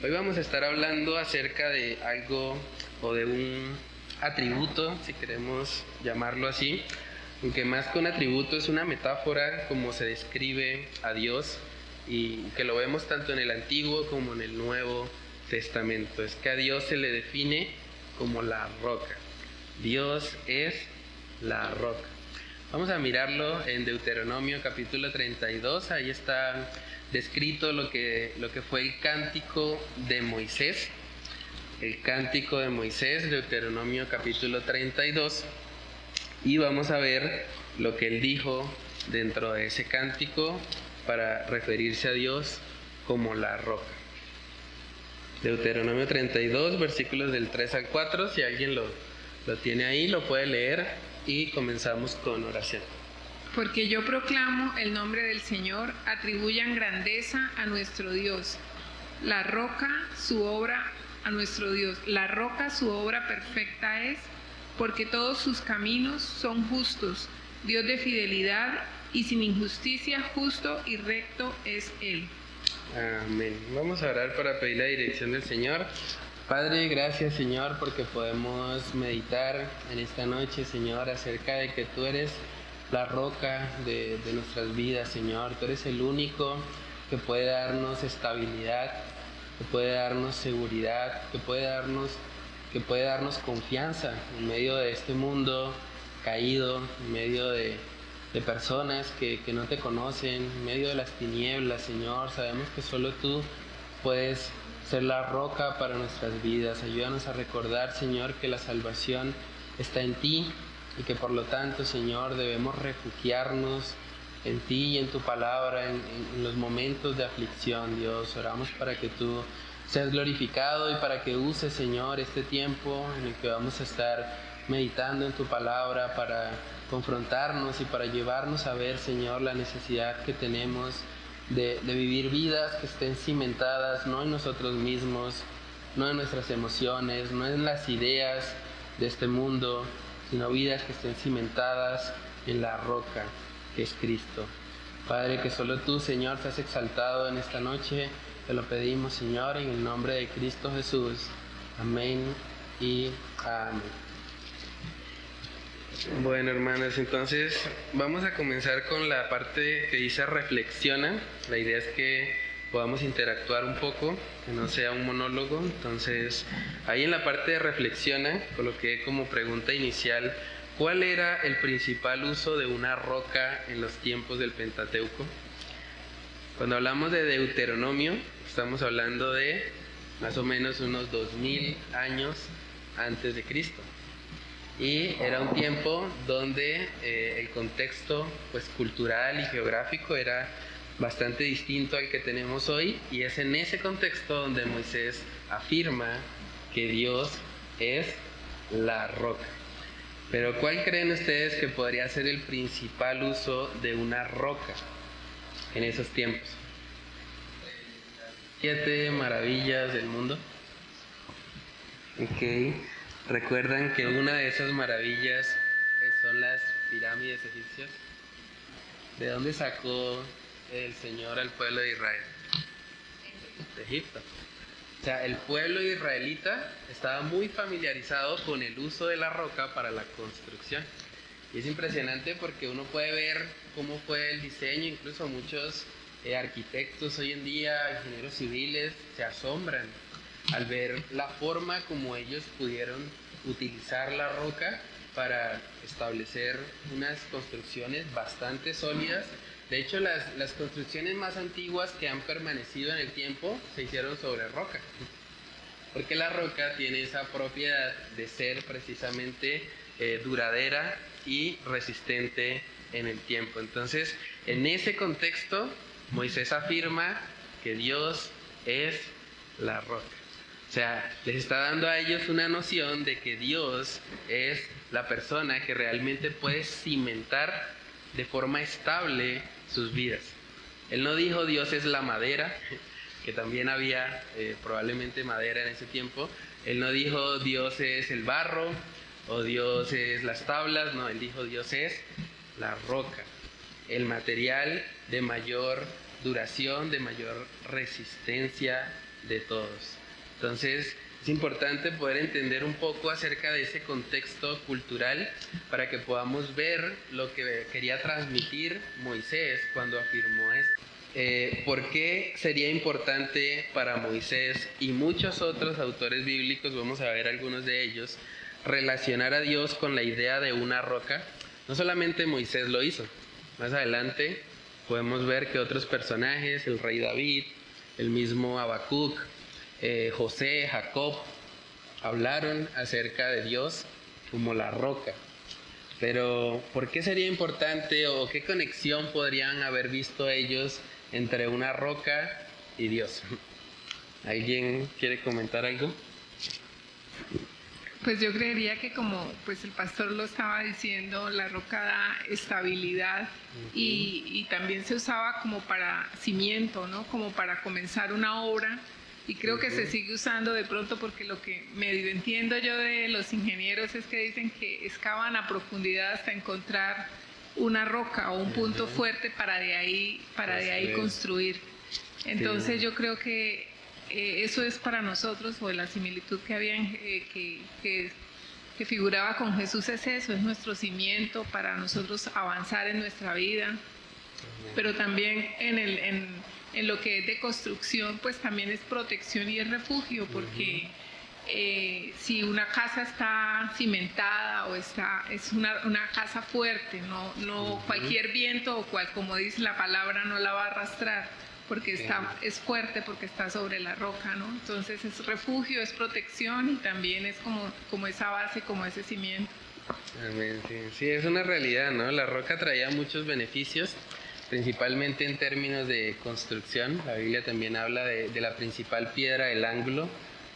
Hoy vamos a estar hablando acerca de algo o de un atributo, si queremos llamarlo así, aunque más que un atributo es una metáfora como se describe a Dios y que lo vemos tanto en el Antiguo como en el Nuevo Testamento. Es que a Dios se le define como la roca. Dios es la roca. Vamos a mirarlo en Deuteronomio capítulo 32, ahí está descrito lo que fue el cántico de Moisés. El cántico de Moisés, Deuteronomio capítulo 32, y vamos a ver lo que él dijo dentro de ese cántico para referirse a Dios como la roca. Deuteronomio 32, versículos del 3 al 4, si alguien lo tiene ahí, lo puede leer y comenzamos con oración. Porque yo proclamo el nombre del Señor, atribuyan grandeza a nuestro Dios. La roca, su obra, a nuestro Dios. La roca, su obra perfecta es, porque todos sus caminos son justos. Dios de fidelidad y sin injusticia, justo y recto es Él. Amén. Vamos a orar para pedir la dirección del Señor. Padre, gracias Señor porque podemos meditar en esta noche, Señor, acerca de que tú eres la roca de nuestras vidas, Señor. Tú eres el único que puede darnos estabilidad, que puede darnos seguridad, que puede darnos confianza en medio de este mundo caído, en medio de personas que no te conocen, en medio de las tinieblas, Señor. Sabemos que solo tú puedes ser la roca para nuestras vidas. Ayúdanos a recordar, Señor, que la salvación está en ti y que por lo tanto, Señor, debemos refugiarnos en ti y en tu palabra en los momentos de aflicción. Dios, oramos para que tú seas glorificado y para que uses, Señor, este tiempo en el que vamos a estar meditando en tu palabra para confrontarnos y para llevarnos a ver, Señor, la necesidad que tenemos de vivir vidas que estén cimentadas no en nosotros mismos, no en nuestras emociones, no en las ideas de este mundo, sino vidas que estén cimentadas en la roca que es Cristo. Padre, que solo tú, Señor, seas exaltado en esta noche. Te lo pedimos, Señor, en el nombre de Cristo Jesús. Amén y amén. Bueno, hermanos, entonces vamos a comenzar con la parte que dice reflexiona. La idea es que podamos interactuar un poco, que no sea un monólogo. Entonces, ahí en la parte de reflexiona, coloqué como pregunta inicial, ¿cuál era el principal uso de una roca en los tiempos del Pentateuco? Cuando hablamos de Deuteronomio, estamos hablando de más o menos unos 2000 años antes de Cristo. Y era un tiempo donde el contexto pues, cultural y geográfico era bastante distinto al que tenemos hoy, y es en ese contexto donde Moisés afirma que Dios es la roca. Pero ¿cuál creen ustedes que podría ser el principal uso de una roca en esos tiempos? 7 maravillas del mundo. Ok. ¿Recuerdan que una de esas maravillas son las pirámides egipcias? ¿De dónde sacó el Señor al pueblo de Israel? De Egipto. O sea, el pueblo israelita estaba muy familiarizado con el uso de la roca para la construcción. Y es impresionante porque uno puede ver cómo fue el diseño, incluso muchos arquitectos hoy en día, ingenieros civiles, se asombran al ver la forma como ellos pudieron utilizar la roca para establecer unas construcciones bastante sólidas. De hecho, las construcciones más antiguas que han permanecido en el tiempo se hicieron sobre roca, porque la roca tiene esa propiedad de ser precisamente duradera y resistente en el tiempo. Entonces, en ese contexto, Moisés afirma que Dios es la roca. O sea, les está dando a ellos una noción de que Dios es la persona que realmente puede cimentar de forma estable sus vidas. Él no dijo Dios es la madera, que también había probablemente madera en ese tiempo. Él no dijo Dios es el barro o Dios es las tablas. No, él dijo Dios es la roca, el material de mayor duración, de mayor resistencia de todos. Entonces, es importante poder entender un poco acerca de ese contexto cultural para que podamos ver lo que quería transmitir Moisés cuando afirmó esto. ¿Por qué sería importante para Moisés y muchos otros autores bíblicos, vamos a ver algunos de ellos, relacionar a Dios con la idea de una roca? No solamente Moisés lo hizo, más adelante podemos ver que otros personajes, el rey David, el mismo Habacuc, José, Jacob, hablaron acerca de Dios como la roca. Pero, ¿por qué sería importante o qué conexión podrían haber visto ellos entre una roca y Dios? ¿Alguien quiere comentar algo? Pues yo creería que como pues el pastor lo estaba diciendo, la roca da estabilidad y también se usaba como para cimiento, ¿no? Como para comenzar una obra. Y creo que se sigue usando de pronto porque lo que medio entiendo yo de los ingenieros es que dicen que excavan a profundidad hasta encontrar una roca o un punto fuerte para de ahí construir. Entonces yo creo que eso es para nosotros, o la similitud que había que figuraba con Jesús es eso, es nuestro cimiento para nosotros avanzar en nuestra vida, pero también en lo que es de construcción, pues también es protección y es refugio, porque si una casa está cimentada o es una casa fuerte, no cualquier viento o como dice la palabra no la va a arrastrar, porque es fuerte, porque está sobre la roca, ¿no? Entonces es refugio, es protección y también es como esa base, como ese cimiento. Amén, sí, es una realidad, ¿no? La roca traía muchos beneficios, principalmente en términos de construcción. La Biblia también habla de la principal piedra del ángulo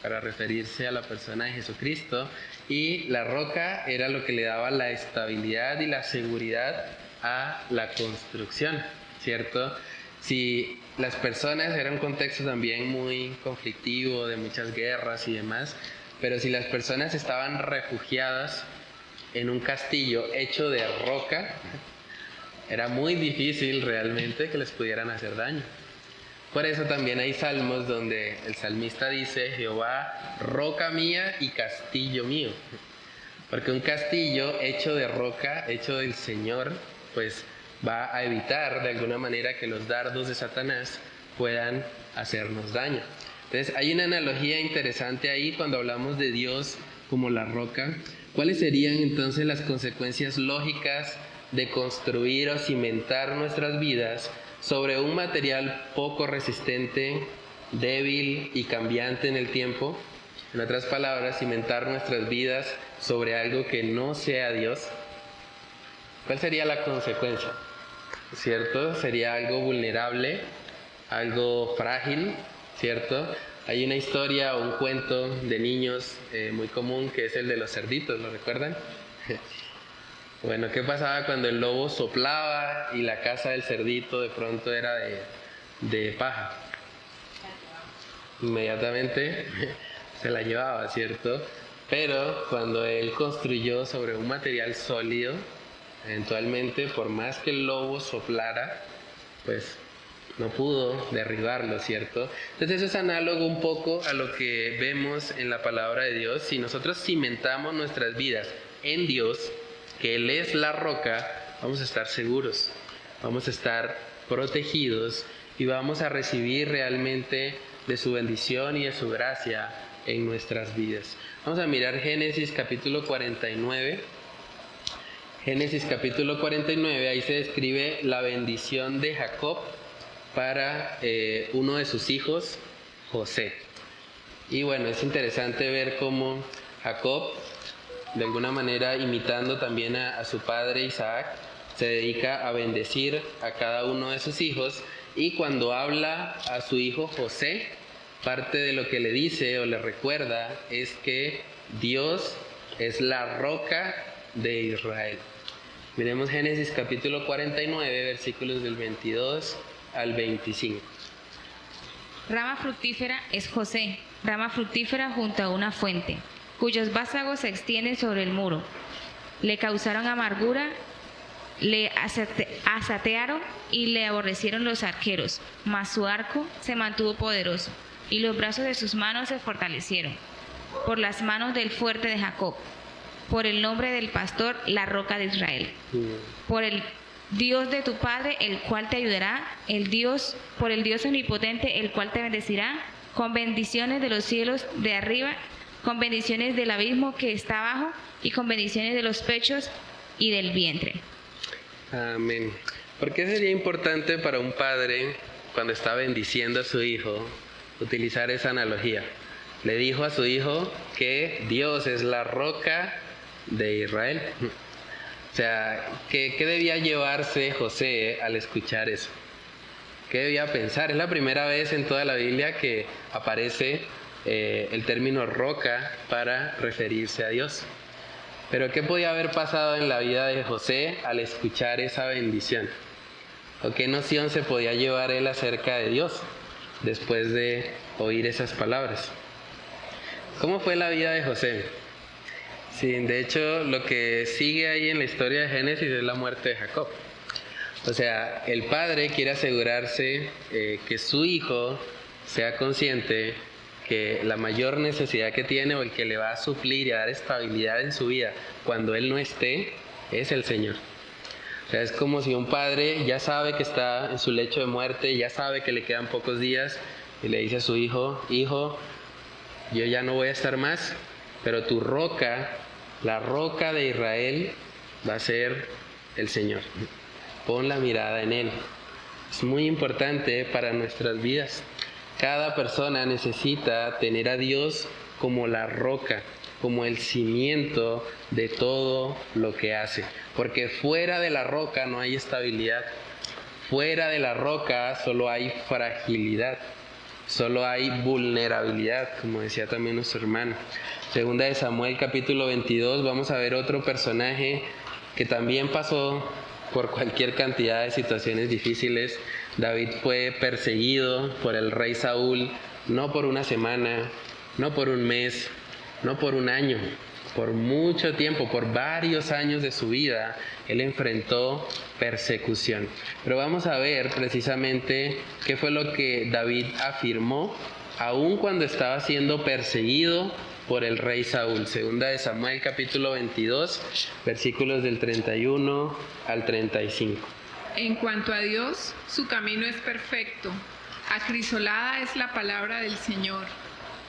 para referirse a la persona de Jesucristo, y la roca era lo que le daba la estabilidad y la seguridad a la construcción, ¿cierto? Si las personas, era un contexto también muy conflictivo, de muchas guerras y demás, pero si las personas estaban refugiadas en un castillo hecho de roca, era muy difícil realmente que les pudieran hacer daño. Por eso también hay salmos donde el salmista dice: Jehová, roca mía y castillo mío. Porque un castillo hecho de roca, hecho del Señor, pues va a evitar de alguna manera que los dardos de Satanás puedan hacernos daño. Entonces hay una analogía interesante ahí cuando hablamos de Dios como la roca. ¿Cuáles serían entonces las consecuencias lógicas de construir o cimentar nuestras vidas sobre un material poco resistente, débil y cambiante en el tiempo? En otras palabras, cimentar nuestras vidas sobre algo que no sea Dios. ¿Cuál sería la consecuencia? ¿Cierto? Sería algo vulnerable, algo frágil, ¿cierto? Hay una historia o un cuento de niños muy común, que es el de los cerditos, ¿lo recuerdan? Bueno, ¿qué pasaba cuando el lobo soplaba y la casa del cerdito de pronto era de paja? Inmediatamente se la llevaba, ¿cierto? Pero cuando él construyó sobre un material sólido, eventualmente, por más que el lobo soplara, pues no pudo derribarlo, ¿cierto? Entonces eso es análogo un poco a lo que vemos en la palabra de Dios. Si nosotros cimentamos nuestras vidas en Dios, que Él es la roca, vamos a estar seguros, vamos a estar protegidos y vamos a recibir realmente de su bendición y de su gracia en nuestras vidas. Vamos a mirar Génesis capítulo 49. Génesis capítulo 49, ahí se describe la bendición de Jacob para uno de sus hijos, José. Y bueno, es interesante ver cómo Jacob, de alguna manera imitando también a su padre Isaac, se dedica a bendecir a cada uno de sus hijos, y cuando habla a su hijo José, parte de lo que le dice o le recuerda es que Dios es la roca de Israel. Miremos Génesis capítulo 49, versículos del 22 al 25. Rama fructífera es José, rama fructífera junto a una fuente, cuyos vástagos se extienden sobre el muro. Le causaron amargura, le asatearon y le aborrecieron los arqueros, mas su arco se mantuvo poderoso. y los brazos de sus manos se fortalecieron, por las manos del fuerte de Jacob, por el nombre del pastor, la roca de Israel, por el Dios de tu Padre, el cual te ayudará, por el Dios omnipotente, el cual te bendecirá, con bendiciones de los cielos de arriba, con bendiciones del abismo que está abajo, y con bendiciones de los pechos y del vientre. Amén. ¿Por qué sería importante para un padre, cuando está bendiciendo a su hijo, utilizar esa analogía? Le dijo a su hijo que Dios es la roca de Israel. O sea, ¿qué debía llevarse José al escuchar eso? ¿Qué debía pensar? Es la primera vez en toda la Biblia que aparece el término roca para referirse a Dios. Pero ¿qué podía haber pasado en la vida de José al escuchar esa bendición? ¿O qué noción se podía llevar él acerca de Dios después de oír esas palabras? ¿Cómo fue la vida de José? Sí, de hecho, lo que sigue ahí en la historia de Génesis es la muerte de Jacob. O sea, el padre quiere asegurarse que su hijo sea consciente que la mayor necesidad que tiene o el que le va a suplir y a dar estabilidad en su vida cuando él no esté es el Señor. O sea, es como si un padre ya sabe que está en su lecho de muerte, ya sabe que le quedan pocos días y le dice a su hijo: hijo, yo ya no voy a estar más, pero tu roca, la roca de Israel, va a ser el Señor. Pon la mirada en Él. Es muy importante para nuestras vidas. Cada persona necesita tener a Dios como la roca, como el cimiento de todo lo que hace. Porque fuera de la roca no hay estabilidad. Fuera de la roca solo hay fragilidad. Solo hay vulnerabilidad, como decía también nuestro hermano. Segunda de Samuel, capítulo 22, vamos a ver otro personaje que también pasó por cualquier cantidad de situaciones difíciles. David fue perseguido por el rey Saúl, no por una semana, no por un mes, no por un año, por mucho tiempo, por varios años de su vida, él enfrentó persecución. Pero vamos a ver precisamente qué fue lo que David afirmó, aun cuando estaba siendo perseguido por el rey Saúl. Segunda de Samuel, capítulo 22, versículos del 31 al 35. En cuanto a Dios, su camino es perfecto. Acrisolada es la palabra del Señor.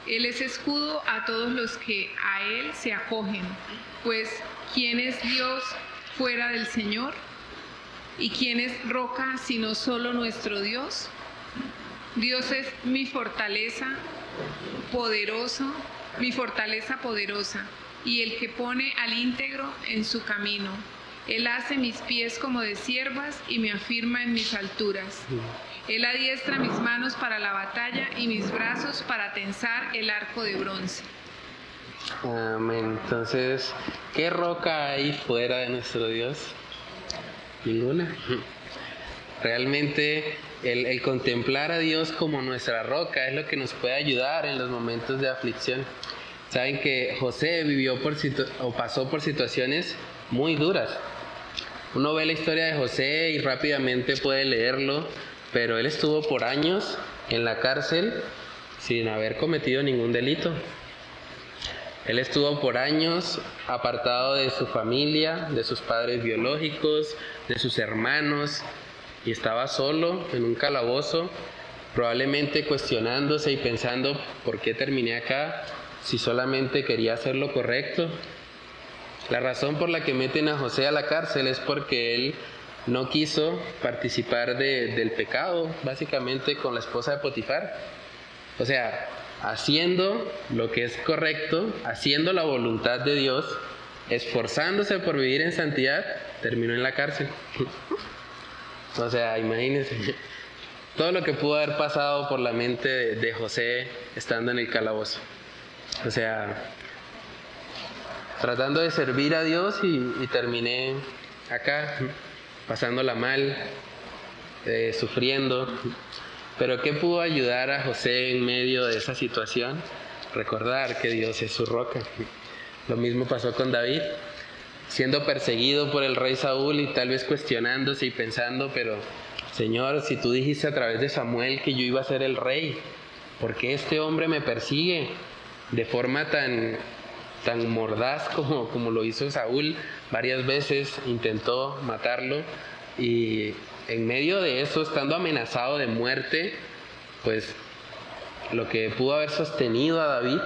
Él es escudo a todos los que a Él se acogen. Pues, ¿quién es Dios fuera del Señor? ¿Y quién es roca sino solo nuestro Dios? Dios es mi fortaleza poderosa, y el que pone al íntegro en su camino. Él hace mis pies como de ciervas y me afirma en mis alturas. Él adiestra mis manos para la batalla y mis brazos para tensar el arco de bronce. Amén. Entonces, ¿qué roca hay fuera de nuestro Dios? Ninguna. Realmente el contemplar a Dios como nuestra roca es lo que nos puede ayudar en los momentos de aflicción. Saben que José pasó por situaciones muy duras. Uno ve la historia de José y rápidamente puede leerlo, pero él estuvo por años en la cárcel sin haber cometido ningún delito. Él estuvo por años apartado de su familia, de sus padres biológicos, de sus hermanos, y estaba solo en un calabozo, probablemente cuestionándose y pensando: ¿por qué terminé acá si solamente quería hacer lo correcto? La razón por la que meten a José a la cárcel es porque él no quiso participar del pecado, básicamente con la esposa de Potifar. O sea, haciendo lo que es correcto, haciendo la voluntad de Dios, esforzándose por vivir en santidad, terminó en la cárcel. O sea, imagínense todo lo que pudo haber pasado por la mente de José estando en el calabozo. O sea, tratando de servir a Dios y terminé acá, pasándola mal, sufriendo. Pero ¿qué pudo ayudar a José en medio de esa situación? Recordar que Dios es su roca. Lo mismo pasó con David, siendo perseguido por el rey Saúl y tal vez cuestionándose y pensando: pero Señor, si tú dijiste a través de Samuel que yo iba a ser el rey, ¿por qué este hombre me persigue de forma tan mordaz como lo hizo Saúl? Varias veces intentó matarlo, y en medio de eso, estando amenazado de muerte, pues lo que pudo haber sostenido a David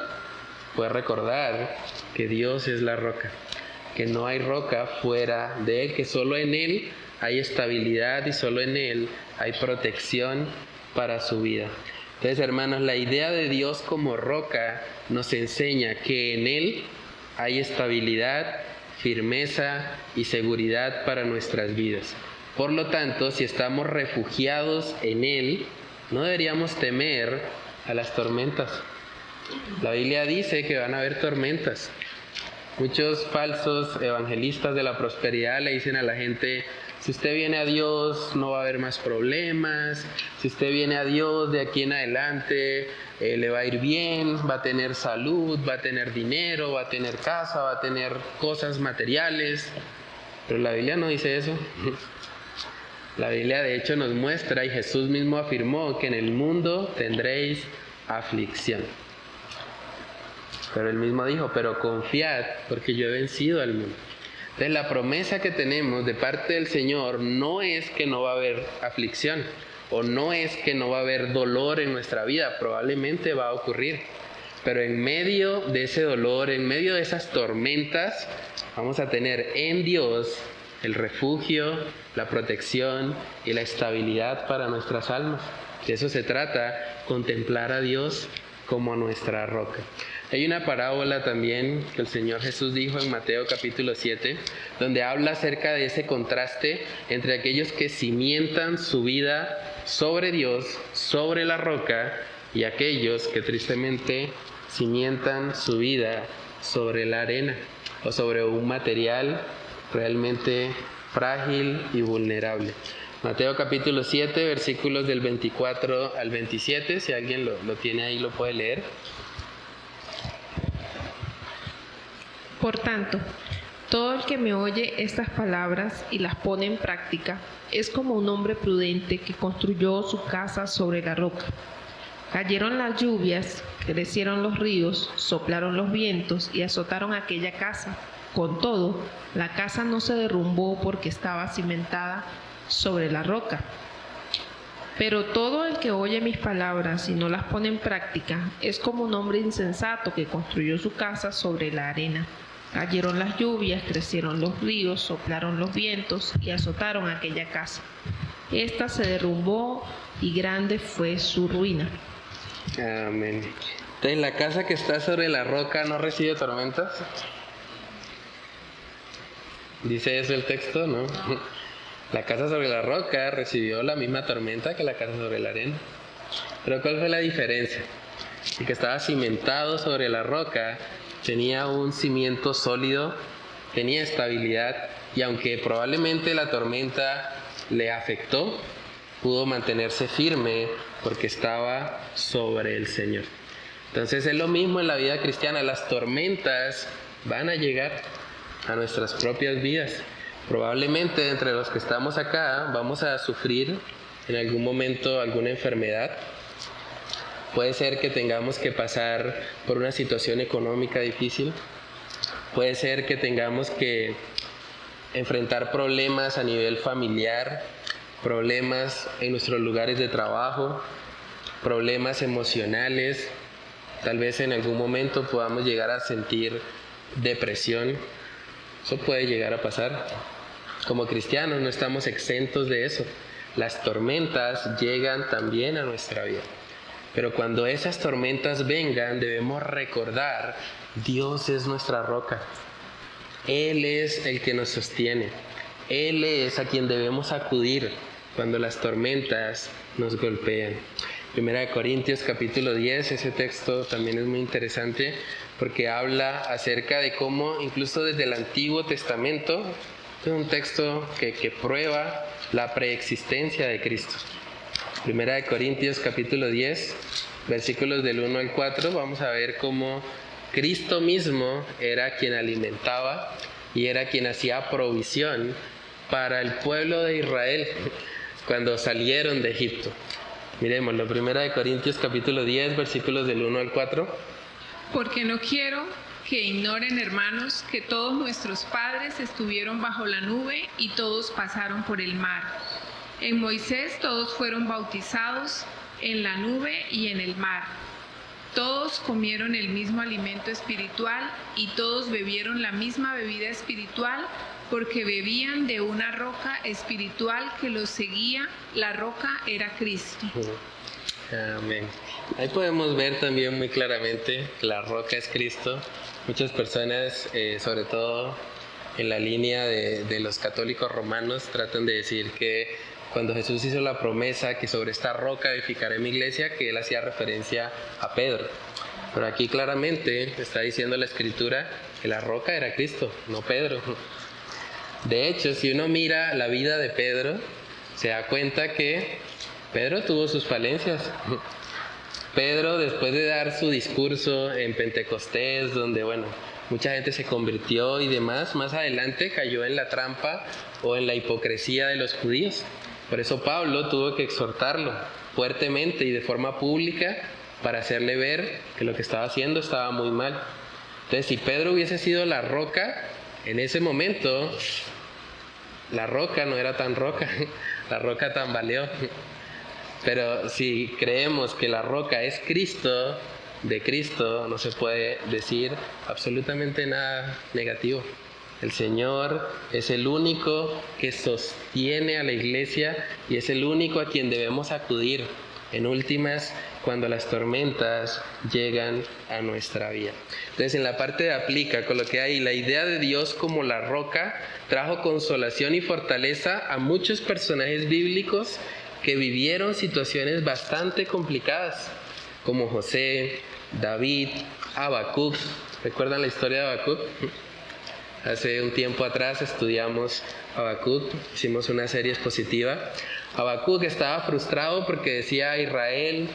fue recordar que Dios es la roca, que no hay roca fuera de Él, que solo en Él hay estabilidad y solo en Él hay protección para su vida. Entonces, hermanos, la idea de Dios como roca nos enseña que en Él hay estabilidad, firmeza y seguridad para nuestras vidas. Por lo tanto, si estamos refugiados en Él, no deberíamos temer a las tormentas. La Biblia dice que van a haber tormentas. Muchos falsos evangelistas de la prosperidad le dicen a la gente: si usted viene a Dios no va a haber más problemas, si usted viene a Dios de aquí en adelante le va a ir bien, va a tener salud, va a tener dinero, va a tener casa, va a tener cosas materiales. Pero la Biblia no dice eso. La Biblia de hecho nos muestra, y Jesús mismo afirmó, que en el mundo tendréis aflicción. Pero Él mismo dijo: pero confiad, porque yo he vencido al mundo. Entonces, la promesa que tenemos de parte del Señor no es que no va a haber aflicción, o no es que no va a haber dolor en nuestra vida. Probablemente va a ocurrir, pero en medio de ese dolor, en medio de esas tormentas, vamos a tener en Dios el refugio, la protección y la estabilidad para nuestras almas. De eso se trata, contemplar a Dios como nuestra roca. Hay una parábola también que el Señor Jesús dijo en Mateo capítulo 7, donde habla acerca de ese contraste entre aquellos que cimientan su vida sobre Dios, sobre la roca, y aquellos que tristemente cimientan su vida sobre la arena o sobre un material realmente frágil y vulnerable. Mateo capítulo 7, versículos del 24 al 27, si alguien lo tiene ahí lo puede leer. Por tanto, todo el que me oye estas palabras y las pone en práctica es como un hombre prudente que construyó su casa sobre la roca. Cayeron las lluvias, crecieron los ríos, soplaron los vientos y azotaron aquella casa. Con todo, la casa no se derrumbó porque estaba cimentada sobre la roca. Pero todo el que oye mis palabras y no las pone en práctica es como un hombre insensato que construyó su casa sobre la arena. Cayeron las lluvias, crecieron los ríos, soplaron los vientos y azotaron aquella casa. Esta se derrumbó y grande fue su ruina. Amén. Entonces, ¿la casa que está sobre la roca no recibe tormentas? ¿Dice eso el texto? No. La casa sobre la roca recibió la misma tormenta que la casa sobre la arena. Pero ¿cuál fue la diferencia? El que estaba cimentado sobre la roca tenía un cimiento sólido, tenía estabilidad, y aunque probablemente la tormenta le afectó, pudo mantenerse firme porque estaba sobre el Señor. Entonces es lo mismo en la vida cristiana. Las tormentas van a llegar a nuestras propias vidas. Probablemente entre los que estamos acá vamos a sufrir en algún momento alguna enfermedad. Puede ser que tengamos que pasar por una situación económica difícil. Puede ser que tengamos que enfrentar problemas a nivel familiar, problemas en nuestros lugares de trabajo, problemas emocionales. Tal vez en algún momento podamos llegar a sentir depresión. Eso puede llegar a pasar. Como cristianos no estamos exentos de eso. Las tormentas llegan también a nuestra vida. Pero cuando esas tormentas vengan, debemos recordar: Dios es nuestra roca. Él es el que nos sostiene. Él es a quien debemos acudir cuando las tormentas nos golpean. Primera de Corintios capítulo 10, ese texto también es muy interesante porque habla acerca de cómo incluso desde el Antiguo Testamento, es un texto que prueba la preexistencia de Cristo. Primera de Corintios capítulo 10, versículos del 1 al 4, vamos a ver cómo Cristo mismo era quien alimentaba y era quien hacía provisión para el pueblo de Israel cuando salieron de Egipto. Miremoslo, 1 Corintios capítulo 10, versículos del 1 al 4. Porque no quiero que ignoren, hermanos, que todos nuestros padres estuvieron bajo la nube y todos pasaron por el mar. En Moisés todos fueron bautizados en la nube y en el mar. Todos comieron el mismo alimento espiritual y todos bebieron la misma bebida espiritual, porque bebían de una roca espiritual que los seguía. La roca era Cristo. Amén. Ahí podemos ver también muy claramente que la roca es Cristo. Muchas personas, sobre todo en la línea de los católicos romanos, tratan de decir que cuando Jesús hizo la promesa que sobre esta roca edificaré mi iglesia, que él hacía referencia a Pedro. Pero aquí claramente está diciendo la Escritura que la roca era Cristo, no Pedro. De hecho, si uno mira la vida de Pedro, se da cuenta que Pedro tuvo sus falencias. Pedro, después de dar su discurso en Pentecostés, donde mucha gente se convirtió y demás, más adelante cayó en la trampa o en la hipocresía de los judíos. Por eso Pablo tuvo que exhortarlo fuertemente y de forma pública para hacerle ver que lo que estaba haciendo estaba muy mal. Entonces, si Pedro hubiese sido la roca, en ese momento la roca no era tan roca, la roca tambaleó. Pero si creemos que la roca es Cristo, de Cristo no se puede decir absolutamente nada negativo. El Señor es el único que sostiene a la iglesia y es el único a quien debemos acudir en últimas cuando las tormentas llegan a nuestra vida. Entonces, en la parte de aplica, coloqué ahí la idea de Dios como la roca trajo consolación y fortaleza a muchos personajes bíblicos que vivieron situaciones bastante complicadas, como José, David, Habacuc. ¿Recuerdan la historia de Habacuc? Hace un tiempo atrás estudiamos Habacuc, hicimos una serie expositiva. Habacuc estaba frustrado porque decía Israel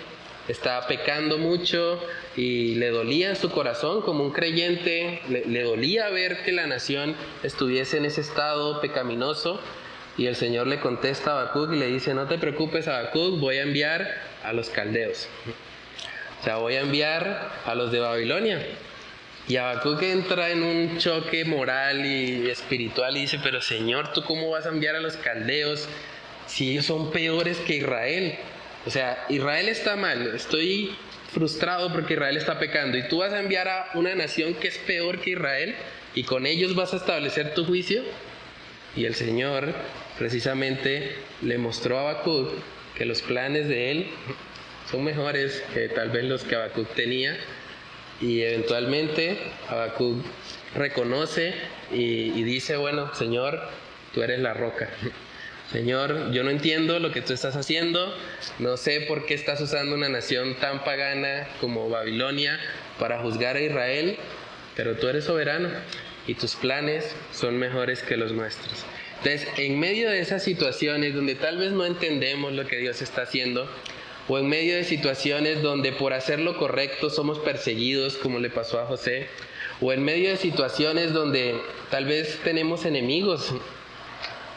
estaba pecando mucho y le dolía en su corazón como un creyente, le dolía ver que la nación estuviese en ese estado pecaminoso. Y el Señor le contesta a Habacuc y le dice: no te preocupes, Habacuc, voy a enviar a los caldeos. O sea, voy a enviar a los de Babilonia. Y Habacuc entra en un choque moral y espiritual y dice: pero Señor, ¿tú cómo vas a enviar a los caldeos si ellos son peores que Israel? O sea, Israel está mal, estoy frustrado porque Israel está pecando, y tú vas a enviar a una nación que es peor que Israel y con ellos vas a establecer tu juicio. Y el Señor precisamente le mostró a Habacuc que los planes de él son mejores que tal vez los que Habacuc tenía, y eventualmente Habacuc reconoce y dice: bueno, Señor, tú eres la roca. Señor, yo no entiendo lo que tú estás haciendo, no sé por qué estás usando una nación tan pagana como Babilonia para juzgar a Israel, pero tú eres soberano y tus planes son mejores que los nuestros. Entonces, en medio de esas situaciones donde tal vez no entendemos lo que Dios está haciendo, o en medio de situaciones donde por hacer lo correcto somos perseguidos, como le pasó a José, o en medio de situaciones donde tal vez tenemos enemigos,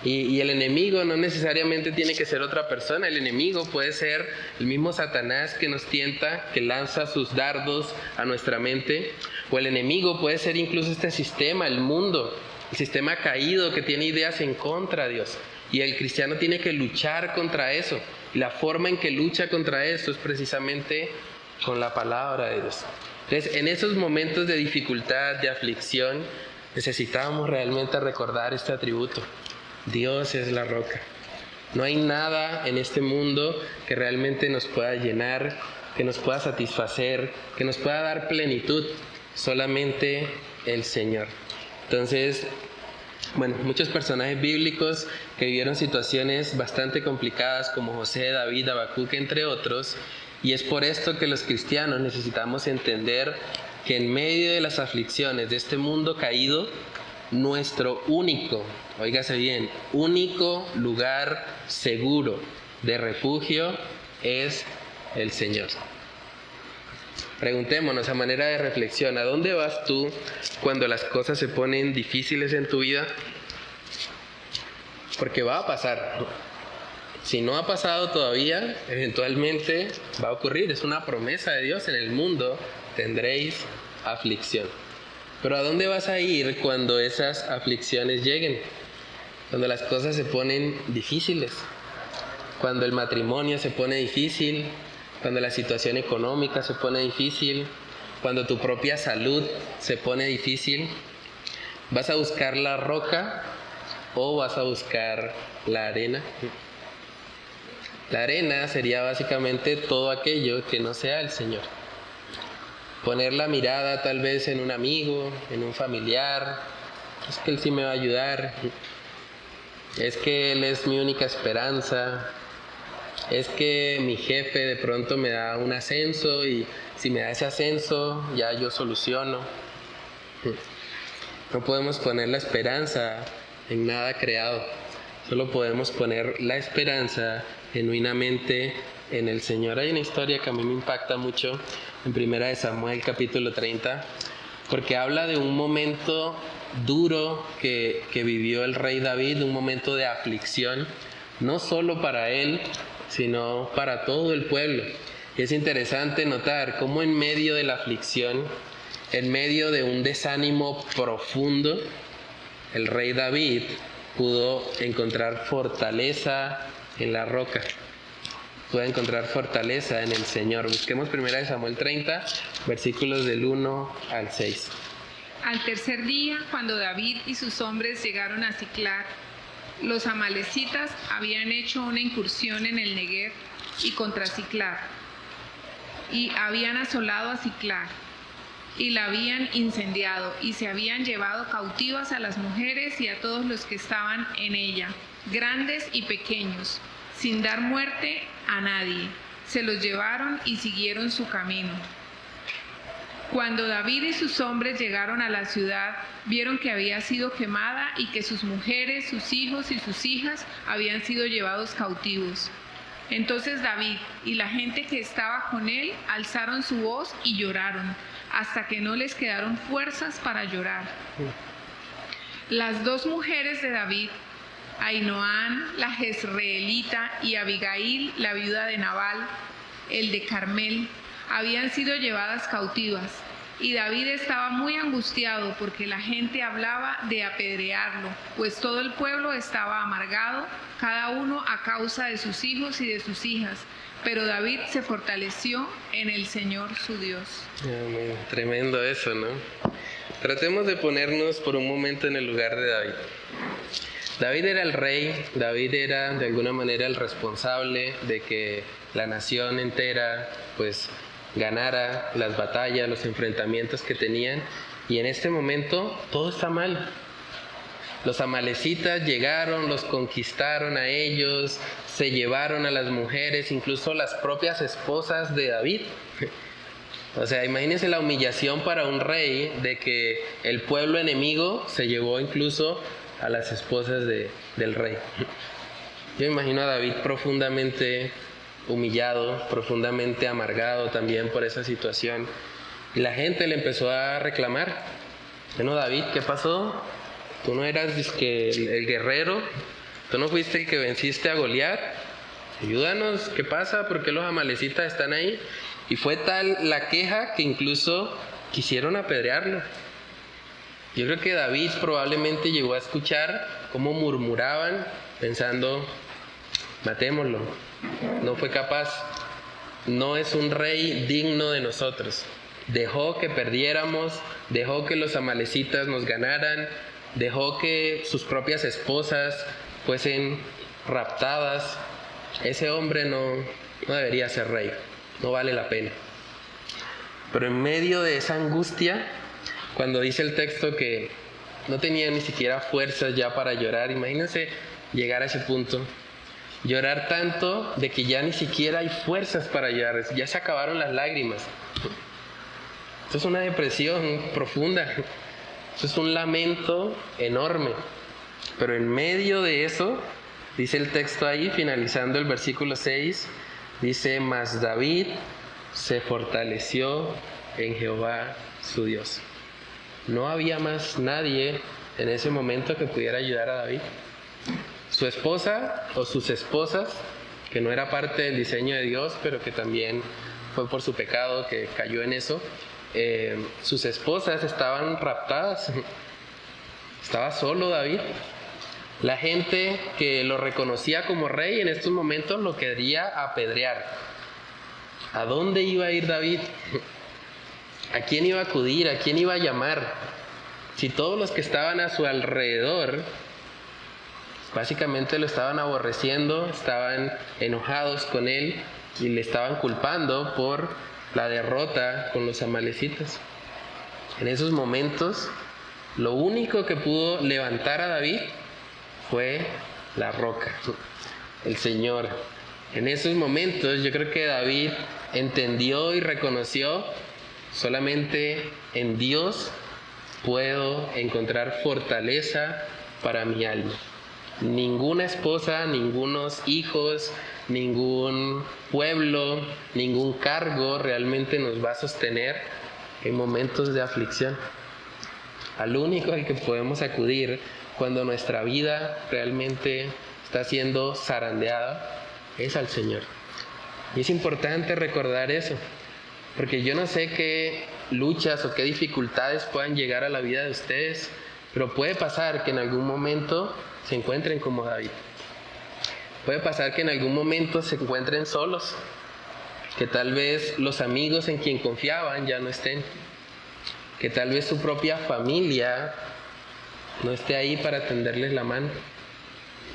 y el enemigo no necesariamente tiene que ser otra persona, el enemigo puede ser el mismo Satanás que nos tienta, que lanza sus dardos a nuestra mente, o el enemigo puede ser incluso este sistema, el mundo, el sistema caído que tiene ideas en contra de Dios, y el cristiano tiene que luchar contra eso, y la forma en que lucha contra eso es precisamente con la palabra de Dios. Entonces, en esos momentos de dificultad, de aflicción, necesitamos realmente recordar este atributo: Dios es la roca. No hay nada en este mundo que realmente nos pueda llenar, que nos pueda satisfacer, que nos pueda dar plenitud, solamente el Señor. Entonces, muchos personajes bíblicos que vivieron situaciones bastante complicadas, como José, David, Habacuc, entre otros, y es por esto que los cristianos necesitamos entender que en medio de las aflicciones de este mundo caído, nuestro único, óigase bien, único lugar seguro de refugio es el Señor. Preguntémonos a manera de reflexión: ¿a dónde vas tú cuando las cosas se ponen difíciles en tu vida? Porque va a pasar. Si no ha pasado todavía, eventualmente va a ocurrir. Es una promesa de Dios: en el mundo tendréis aflicción. Pero ¿a dónde vas a ir cuando esas aflicciones lleguen? Cuando las cosas se ponen difíciles, cuando el matrimonio se pone difícil, cuando la situación económica se pone difícil, cuando tu propia salud se pone difícil. ¿Vas a buscar la roca o vas a buscar la arena? La arena sería básicamente todo aquello que no sea el Señor. Poner la mirada tal vez en un amigo, en un familiar. Es que Él sí me va a ayudar. Es que Él es mi única esperanza. Es que mi jefe de pronto me da un ascenso y si me da ese ascenso ya yo soluciono. No podemos poner la esperanza en nada creado. Solo podemos poner la esperanza genuinamente en el Señor. Hay una historia que a mí me impacta mucho en 1 Samuel capítulo 30, porque habla de un momento duro que vivió el rey David, un momento de aflicción, no solo para él, sino para todo el pueblo. Y es interesante notar cómo en medio de la aflicción, en medio de un desánimo profundo, el rey David pudo encontrar fortaleza en la roca. Pudo encontrar fortaleza en el Señor. Busquemos 1 Samuel 30, versículos del 1 al 6. Al tercer día, cuando David y sus hombres llegaron a Siclag, los amalecitas habían hecho una incursión en el Neguev y contra Siclag, y habían asolado a Siclag, y la habían incendiado, y se habían llevado cautivas a las mujeres y a todos los que estaban en ella, grandes y pequeños, sin dar muerte a nadie. Se los llevaron y siguieron su camino. Cuando David y sus hombres llegaron a la ciudad, vieron que había sido quemada y que sus mujeres, sus hijos y sus hijas habían sido llevados cautivos. Entonces David y la gente que estaba con él alzaron su voz y lloraron, hasta que no les quedaron fuerzas para llorar. Las dos mujeres de David, Ahinoam, la jezreelita, y Abigail, la viuda de Nabal, el de Carmel, habían sido llevadas cautivas, y David estaba muy angustiado porque la gente hablaba de apedrearlo, pues todo el pueblo estaba amargado, cada uno a causa de sus hijos y de sus hijas. Pero David se fortaleció en el Señor su Dios. Amén. Tremendo eso, ¿no? Tratemos de ponernos por un momento en el lugar de David. David era el rey, David era de alguna manera el responsable de que la nación entera pues ganara las batallas, los enfrentamientos que tenían, y en este momento todo está mal. Los amalecitas llegaron, los conquistaron a ellos, se llevaron a las mujeres, incluso las propias esposas de David. O sea, imagínense la humillación para un rey de que el pueblo enemigo se llevó incluso a las esposas del rey. Yo imagino a David profundamente humillado, profundamente amargado también por esa situación. Y la gente le empezó a reclamar. Bueno, David, ¿qué pasó? Tú no eras el guerrero, tú no fuiste el que venciste a Goliat. Ayúdanos, ¿qué pasa? ¿Por qué los amalecitas están ahí? Y fue tal la queja que incluso quisieron apedrearlo. Yo creo que David probablemente llegó a escuchar cómo murmuraban, pensando, matémoslo. No fue capaz, no es un rey digno de nosotros. Dejó que perdiéramos, dejó que los amalecitas nos ganaran, dejó que sus propias esposas fuesen raptadas. Ese hombre no debería ser rey, no vale la pena. Pero en medio de esa angustia, cuando dice el texto que no tenía ni siquiera fuerzas ya para llorar, imagínense llegar a ese punto. Llorar tanto de que ya ni siquiera hay fuerzas para llorar, ya se acabaron las lágrimas. Esto es una depresión profunda, esto es un lamento enorme. Pero en medio de eso, dice el texto ahí, finalizando el versículo 6, dice, mas David se fortaleció en Jehová su Dios. No había más nadie en ese momento que pudiera ayudar a David. Su esposa o sus esposas que no era parte del diseño de Dios, pero que también fue por su pecado que cayó en eso. Sus esposas estaban raptadas, estaba solo David. La gente que lo reconocía como rey en estos momentos lo quería apedrear. ¿A dónde iba a ir David? ¿A quién iba a acudir? ¿A quién iba a llamar? Si todos los que estaban a su alrededor básicamente lo estaban aborreciendo, estaban enojados con él y le estaban culpando por la derrota con los amalecitas. En esos momentos, lo único que pudo levantar a David fue la roca, el Señor. En esos momentos yo creo que David entendió y reconoció: solamente en Dios puedo encontrar fortaleza para mi alma. Ninguna esposa, ningunos hijos, ningún pueblo, ningún cargo realmente nos va a sostener en momentos de aflicción. Al único al que podemos acudir cuando nuestra vida realmente está siendo zarandeada es al Señor. Y es importante recordar eso, porque yo no sé qué luchas o qué dificultades puedan llegar a la vida de ustedes, pero puede pasar que en algún momento se encuentren como David. Puede pasar que en algún momento se encuentren solos, que tal vez los amigos en quien confiaban ya no estén, que tal vez su propia familia no esté ahí para tenderles la mano.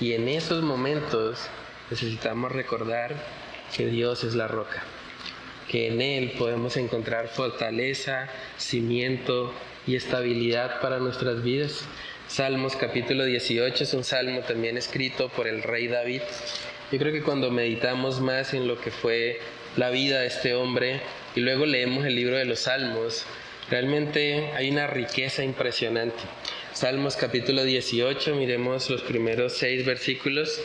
Y en esos momentos necesitamos recordar que Dios es la roca, que en Él podemos encontrar fortaleza, cimiento y estabilidad para nuestras vidas. Salmos capítulo 18 es un salmo también escrito por el rey David. Yo creo que cuando meditamos más en lo que fue la vida de este hombre y luego leemos el libro de los Salmos, realmente hay una riqueza impresionante. Salmos capítulo 18, miremos los primeros 6 versículos.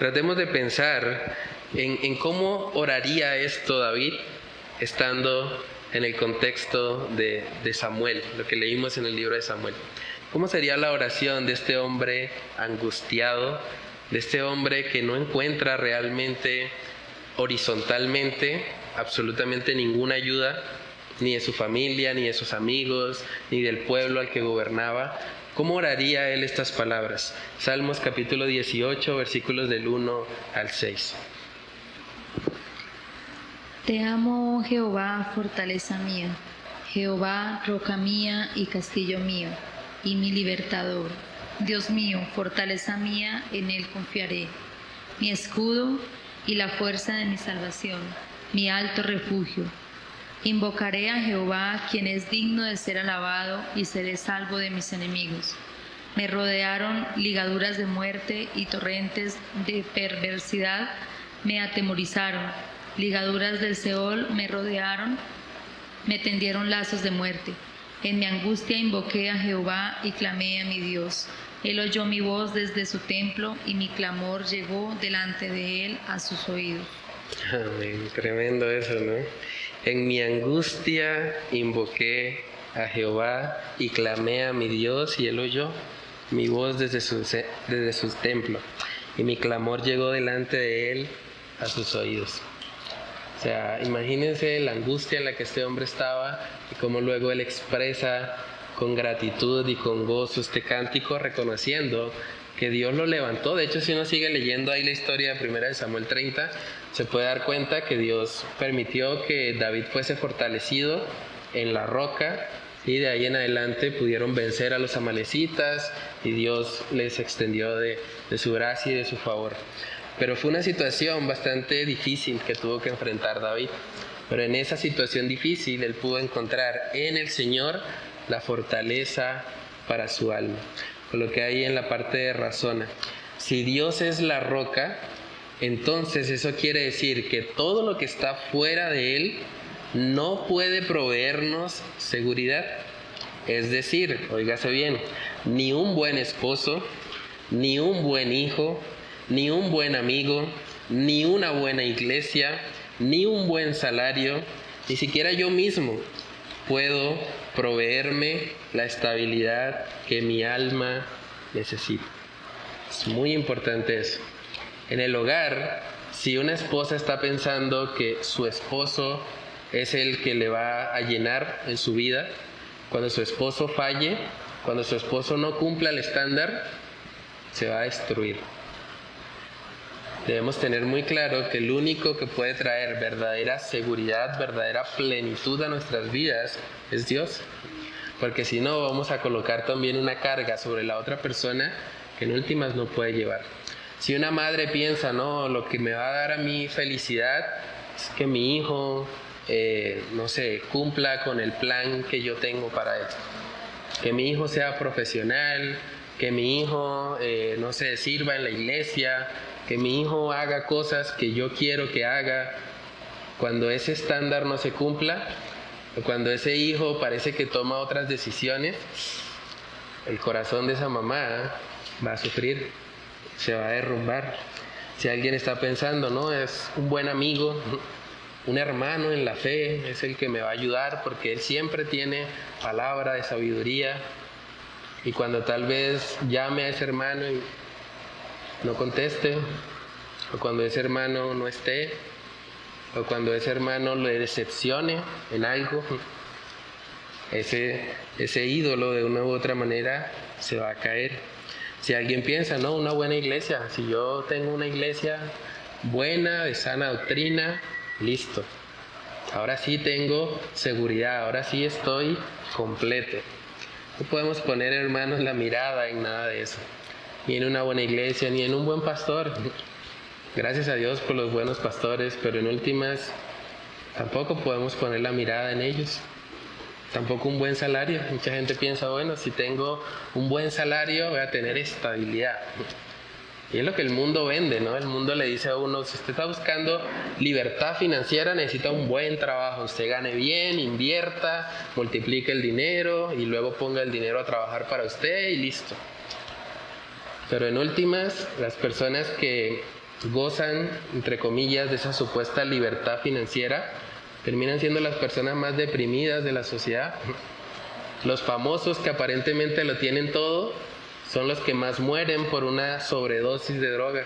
Tratemos de pensar en cómo oraría esto David estando en el contexto de Samuel, lo que leímos en el libro de Samuel. ¿Cómo sería la oración de este hombre angustiado, de este hombre que no encuentra realmente horizontalmente absolutamente ninguna ayuda, ni de su familia, ni de sus amigos, ni del pueblo al que gobernaba? ¿Cómo oraría él estas palabras? Salmos capítulo 18, versículos del 1 al 6. Te amo, oh Jehová, fortaleza mía, Jehová, roca mía y castillo mío, y mi libertador. Dios mío, fortaleza mía, en Él confiaré, mi escudo y la fuerza de mi salvación, mi alto refugio. Invocaré a Jehová, quien es digno de ser alabado, y seré salvo de mis enemigos. Me rodearon ligaduras de muerte y torrentes de perversidad me atemorizaron. Ligaduras del Seol me rodearon, me tendieron lazos de muerte. En mi angustia invoqué a Jehová y clamé a mi Dios. Él oyó mi voz desde su templo y mi clamor llegó delante de él a sus oídos. Amén. Tremendo eso, ¿no? En mi angustia invoqué a Jehová y clamé a mi Dios y él oyó mi voz desde su templo y mi clamor llegó delante de él a sus oídos. O sea, imagínense la angustia en la que este hombre estaba y cómo luego él expresa con gratitud y con gozo este cántico, reconociendo que Dios lo levantó. De hecho, si uno sigue leyendo ahí la historia de 1 Samuel 30, se puede dar cuenta que Dios permitió que David fuese fortalecido en la roca y de ahí en adelante pudieron vencer a los amalecitas y Dios les extendió de su gracia y de su favor. Pero fue una situación bastante difícil que tuvo que enfrentar David. Pero en esa situación difícil él pudo encontrar en el Señor la fortaleza para su alma. Con lo que hay en la parte de razona. Si Dios es la roca, entonces eso quiere decir que todo lo que está fuera de Él no puede proveernos seguridad. Es decir, óigase bien, ni un buen esposo, ni un buen hijo, ni un buen amigo, ni una buena iglesia, ni un buen salario, ni siquiera yo mismo puedo proveerme la estabilidad que mi alma necesita. Es muy importante eso. En el hogar Si una esposa está pensando que su esposo es el que le va a llenar en su vida, cuando su esposo falle, cuando su esposo no cumpla el estándar, se va a destruir. Debemos tener muy claro que el único que puede traer verdadera seguridad, verdadera plenitud a nuestras vidas es Dios. Porque si no, vamos a colocar también una carga sobre la otra persona que en últimas no puede llevar. Si una madre piensa, no, lo que me va a dar a mí felicidad es que mi hijo, no sé, cumpla con el plan que yo tengo para él. Que mi hijo sea profesional, que mi hijo, no sé, sirva en la iglesia, que mi hijo haga cosas que yo quiero que haga. Cuando ese estándar no se cumpla, cuando ese hijo parece que toma otras decisiones, el corazón de esa mamá va a sufrir, se va a derrumbar. Si alguien está pensando, no, es un buen amigo, un hermano en la fe, es el que me va a ayudar porque él siempre tiene palabra de sabiduría, y cuando tal vez llame a ese hermano y no conteste, o cuando ese hermano no esté, o cuando ese hermano le decepcione en algo, ese ídolo de una u otra manera se va a caer. Si alguien piensa, no, una buena iglesia, si yo tengo una iglesia buena, de sana doctrina, listo. Ahora sí tengo seguridad, ahora sí estoy completo. No podemos poner, hermanos, la mirada en nada de eso. Ni en una buena iglesia, ni en un buen pastor. Gracias a Dios por los buenos pastores, pero en últimas tampoco podemos poner la mirada en ellos. Tampoco un buen salario. Mucha gente piensa, bueno, si tengo un buen salario voy a tener estabilidad. Y es lo que el mundo vende, ¿no? El mundo le dice a uno, si usted está buscando libertad financiera, necesita un buen trabajo. Usted gane bien, invierta, multiplique el dinero y luego ponga el dinero a trabajar para usted y listo. Pero en últimas, las personas que gozan, entre comillas, de esa supuesta libertad financiera, terminan siendo las personas más deprimidas de la sociedad. Los famosos que aparentemente lo tienen todo son los que más mueren por una sobredosis de droga.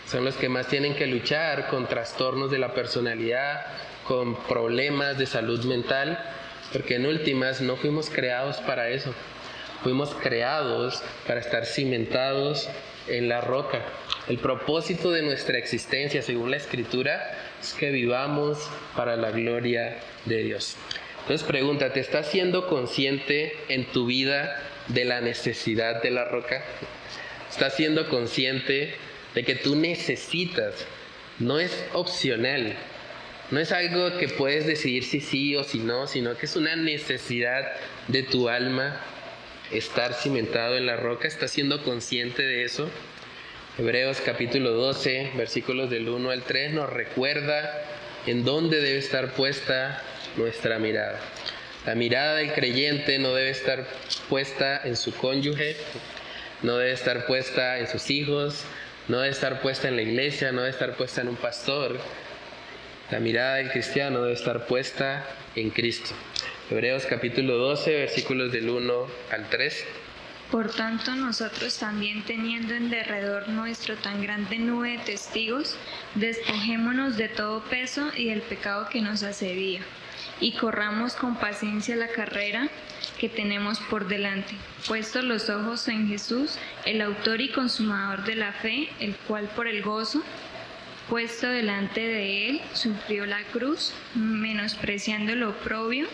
Son los que más tienen que luchar con trastornos de la personalidad, con problemas de salud mental, porque en últimas no fuimos creados para eso. Fuimos creados para estar cimentados en la roca. El propósito de nuestra existencia, según la Escritura, es que vivamos para la gloria de Dios. Entonces pregúntate, ¿estás siendo consciente en tu vida de la necesidad de la roca? ¿Estás siendo consciente de que tú necesitas? No es opcional, no es algo que puedes decidir si sí o si no, sino que es una necesidad de tu alma estar cimentado en la roca. ¿Estás siendo consciente de eso? Hebreos capítulo 12, versículos del 1 al 3 nos recuerda en dónde debe estar puesta nuestra mirada. La mirada del creyente no debe estar puesta en su cónyuge, no debe estar puesta en sus hijos, no debe estar puesta en la iglesia, no debe estar puesta en un pastor. La mirada del cristiano debe estar puesta en Cristo. Hebreos capítulo 12, versículos del 1 al 3. Por tanto, nosotros también, teniendo en derredor nuestro tan grande nube de testigos, despojémonos de todo peso y del pecado que nos asedia, y corramos con paciencia la carrera que tenemos por delante, puestos los ojos en Jesús, el autor y consumador de la fe, el cual por el gozo puesto delante de él sufrió la cruz, menospreciando lo oprobio,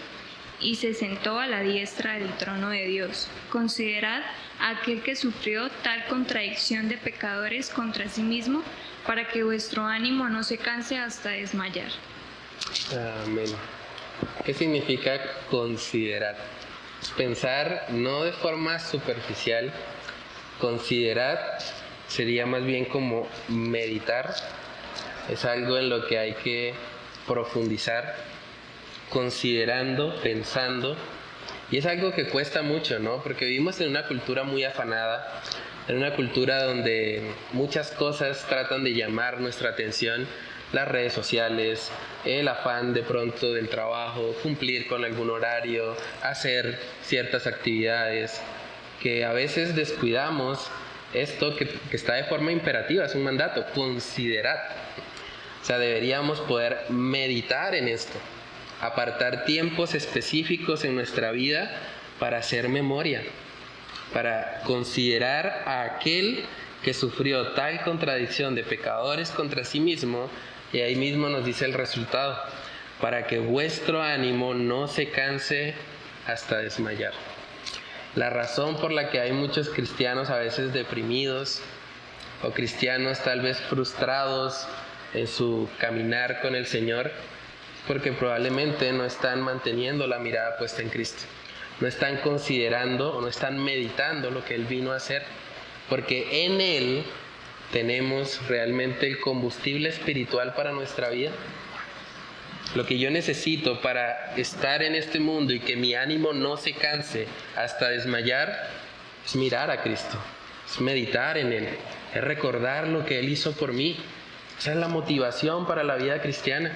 y se sentó a la diestra del trono de Dios. Considerad a aquel que sufrió tal contradicción de pecadores contra sí mismo, para que vuestro ánimo no se canse hasta desmayar. Amén. ¿Qué significa considerar? Pensar no de forma superficial. Considerar sería más bien como meditar. Es algo en lo que hay que profundizar, considerando, pensando, y es algo que cuesta mucho, ¿no? Porque vivimos en una cultura muy afanada, en una cultura donde muchas cosas tratan de llamar nuestra atención, las redes sociales, el afán de pronto del trabajo, cumplir con algún horario, hacer ciertas actividades que a veces descuidamos esto que está de forma imperativa, es un mandato, considerad. O sea, deberíamos poder meditar en esto, apartar tiempos específicos en nuestra vida para hacer memoria, para considerar a aquel que sufrió tal contradicción de pecadores contra sí mismo, y ahí mismo nos dice el resultado, para que vuestro ánimo no se canse hasta desmayar. La razón por la que hay muchos cristianos a veces deprimidos, o cristianos tal vez frustrados en su caminar con el Señor, es porque probablemente no están manteniendo la mirada puesta en Cristo. No están considerando o no están meditando lo que Él vino a hacer, porque en Él tenemos realmente el combustible espiritual para nuestra vida. Lo que yo necesito para estar en este mundo y que mi ánimo no se canse hasta desmayar es mirar a Cristo, es meditar en Él, es recordar lo que Él hizo por mí. Esa es la motivación para la vida cristiana.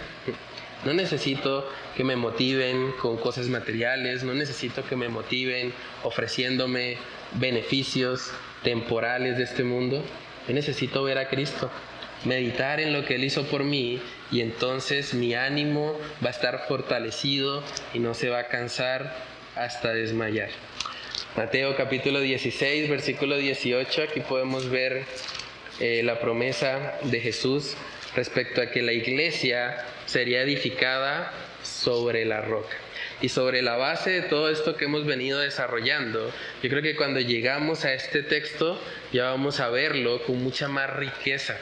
No necesito que me motiven con cosas materiales, no necesito que me motiven ofreciéndome beneficios temporales de este mundo. Yo necesito ver a Cristo, meditar en lo que Él hizo por mí, y entonces mi ánimo va a estar fortalecido y no se va a cansar hasta desmayar. Mateo capítulo 16, versículo 18, aquí podemos ver la promesa de Jesús respecto a que la iglesia sería edificada sobre la roca. Y sobre la base de todo esto que hemos venido desarrollando, yo creo que cuando llegamos a este texto ya vamos a verlo con mucha más riqueza.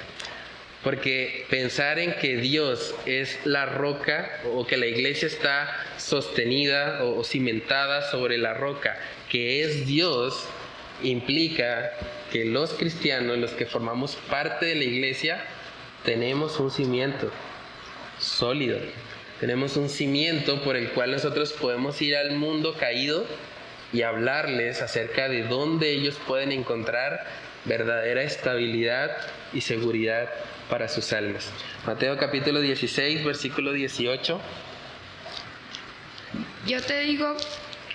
Porque pensar en que Dios es la roca, o que la iglesia está sostenida o cimentada sobre la roca, que es Dios, implica que los cristianos, los que formamos parte de la iglesia, tenemos un cimiento sólido. Tenemos un cimiento por el cual nosotros podemos ir al mundo caído y hablarles acerca de dónde ellos pueden encontrar verdadera estabilidad y seguridad para sus almas. Mateo capítulo 16, versículo 18. Yo te digo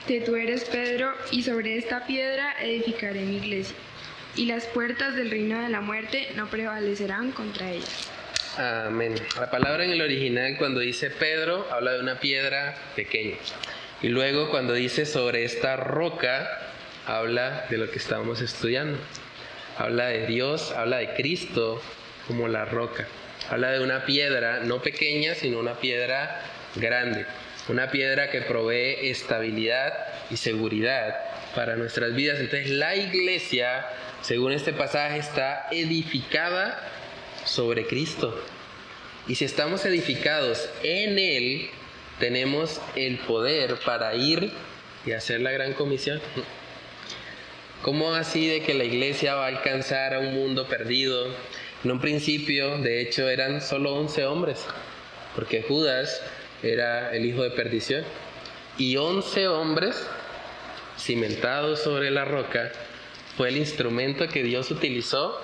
que tú eres Pedro, y sobre esta piedra edificaré mi iglesia, y las puertas del reino de la muerte no prevalecerán contra ella. Amén. La palabra en el original, cuando dice Pedro, habla de una piedra pequeña. Y luego cuando dice sobre esta roca, habla de lo que estábamos estudiando. Habla de Dios, habla de Cristo como la roca. Habla de una piedra no pequeña, sino una piedra grande. Una piedra que provee estabilidad y seguridad para nuestras vidas. Entonces la iglesia, según este pasaje, está edificada sobre Cristo. Y si estamos edificados en Él, tenemos el poder para ir y hacer la gran comisión. ¿Cómo así de que la iglesia va a alcanzar a un mundo perdido? En un principio, de hecho, eran solo 11 hombres, porque Judas era el hijo de perdición. Y 11 hombres, cimentados sobre la roca, fue el instrumento que Dios utilizó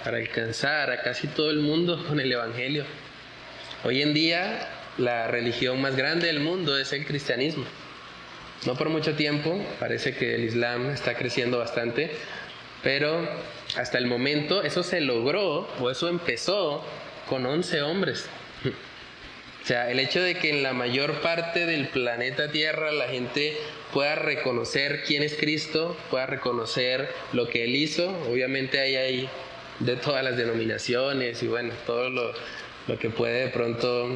para alcanzar a casi todo el mundo con el Evangelio. Hoy en día, la religión más grande del mundo es el cristianismo. No por mucho tiempo, parece que el Islam está creciendo bastante, pero hasta el momento eso se logró, o eso empezó con 11 hombres. O sea, el hecho de que en la mayor parte del planeta Tierra la gente pueda reconocer quién es Cristo, pueda reconocer lo que Él hizo. Obviamente hay de todas las denominaciones y bueno, todo lo que puede de pronto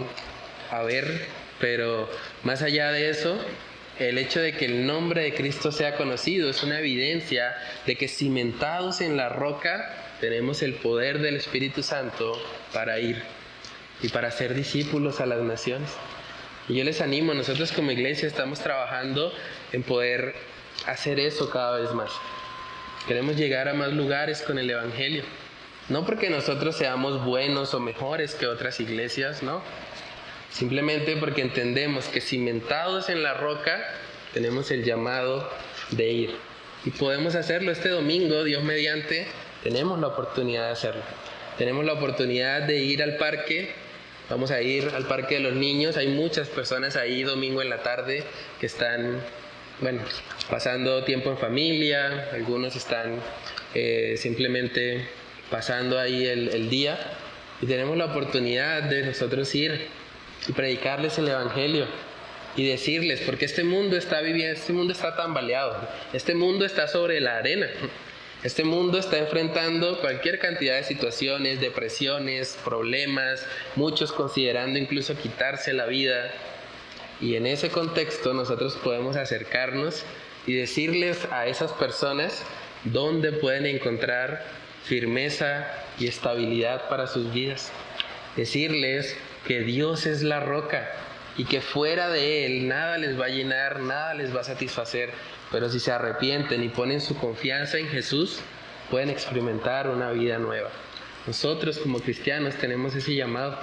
haber, pero más allá de eso, el hecho de que el nombre de Cristo sea conocido es una evidencia de que cimentados en la roca tenemos el poder del Espíritu Santo para ir y para ser discípulos a las naciones. Y yo les animo, nosotros como iglesia estamos trabajando en poder hacer eso cada vez más. Queremos llegar a más lugares con el Evangelio. No porque nosotros seamos buenos o mejores que otras iglesias, no. Simplemente porque entendemos que cimentados en la roca tenemos el llamado de ir. Y podemos hacerlo este domingo, Dios mediante, tenemos la oportunidad de hacerlo. Tenemos la oportunidad de ir al parque. Vamos a ir al parque de los niños. Hay muchas personas ahí domingo en la tarde que están, pasando tiempo en familia. Algunos están simplemente pasando ahí el día, y tenemos la oportunidad de nosotros ir y predicarles el Evangelio y decirles, porque este mundo está tambaleado, este mundo está sobre la arena, este mundo está enfrentando cualquier cantidad de situaciones, depresiones, problemas, muchos considerando incluso quitarse la vida. Y en ese contexto nosotros podemos acercarnos y decirles a esas personas dónde pueden encontrar firmeza y estabilidad para sus vidas. Decirles que Dios es la roca y que fuera de Él nada les va a llenar, nada les va a satisfacer, pero si se arrepienten y ponen su confianza en Jesús, pueden experimentar una vida nueva. Nosotros como cristianos tenemos ese llamado.